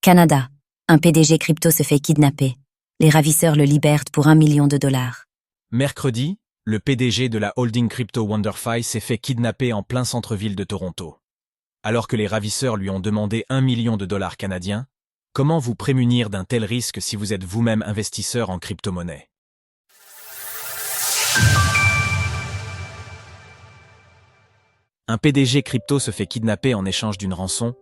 Canada. Un PDG crypto se fait kidnapper. Les ravisseurs le libèrent pour $1 million. Mercredi, le PDG de la holding crypto WonderFi s'est fait kidnapper en plein centre-ville de Toronto. Alors que les ravisseurs lui ont demandé $1 million canadiens, comment vous prémunir d'un tel risque si vous êtes vous-même investisseur en crypto-monnaie? Un PDG crypto se fait kidnapper en échange d'une rançon.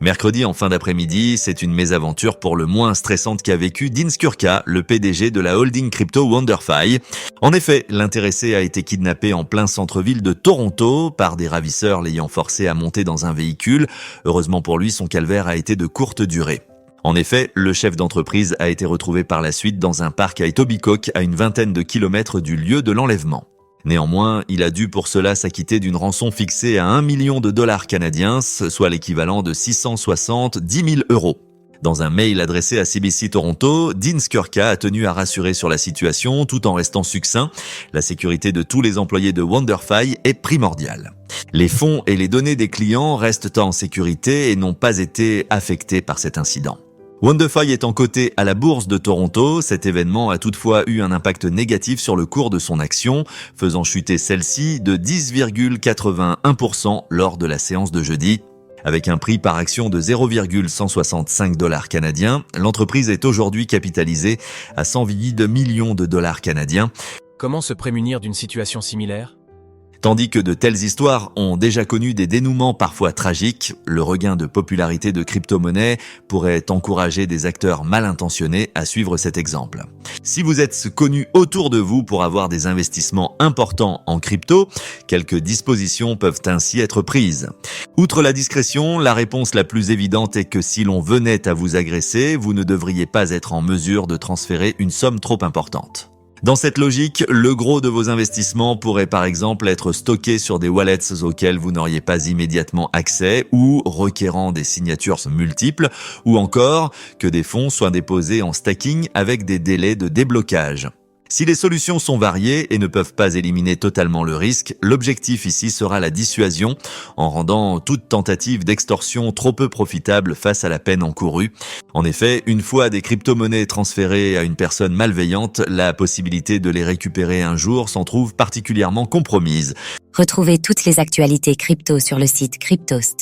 Mercredi en fin d'après-midi, c'est une mésaventure pour le moins stressante qu'a vécu Dean Skurka, le PDG de la holding crypto WonderFi. En effet, l'intéressé a été kidnappé en plein centre-ville de Toronto par des ravisseurs l'ayant forcé à monter dans un véhicule. Heureusement pour lui, son calvaire a été de courte durée. En effet, le chef d'entreprise a été retrouvé par la suite dans un parc à Etobicoke, à une vingtaine de kilomètres du lieu de l'enlèvement. Néanmoins, il a dû pour cela s'acquitter d'une rançon fixée à $1 million canadiens, soit l'équivalent de 670 000 €. Dans un mail adressé à CBC Toronto, Dean Skurka a tenu à rassurer sur la situation tout en restant succinct. La sécurité de tous les employés de WonderFi est primordiale. Les fonds et les données des clients restent en sécurité et n'ont pas été affectés par cet incident. WonderFi étant coté à la bourse de Toronto, cet événement a toutefois eu un impact négatif sur le cours de son action, faisant chuter celle-ci de 10,81% lors de la séance de jeudi. Avec un prix par action de $0,165 canadiens, l'entreprise est aujourd'hui capitalisée à $108 millions canadiens. Comment se prémunir d'une situation similaire? Tandis que de telles histoires ont déjà connu des dénouements parfois tragiques, le regain de popularité de crypto-monnaies pourrait encourager des acteurs mal intentionnés à suivre cet exemple. Si vous êtes connu autour de vous pour avoir des investissements importants en crypto, quelques dispositions peuvent ainsi être prises. Outre la discrétion, la réponse la plus évidente est que si l'on venait à vous agresser, vous ne devriez pas être en mesure de transférer une somme trop importante. Dans cette logique, le gros de vos investissements pourrait par exemple être stocké sur des wallets auxquels vous n'auriez pas immédiatement accès ou requérant des signatures multiples, ou encore que des fonds soient déposés en stacking avec des délais de déblocage. Si les solutions sont variées et ne peuvent pas éliminer totalement le risque, l'objectif ici sera la dissuasion en rendant toute tentative d'extorsion trop peu profitable face à la peine encourue. En effet, une fois des crypto-monnaies transférées à une personne malveillante, la possibilité de les récupérer un jour s'en trouve particulièrement compromise. Retrouvez toutes les actualités crypto sur le site cryptost.fr.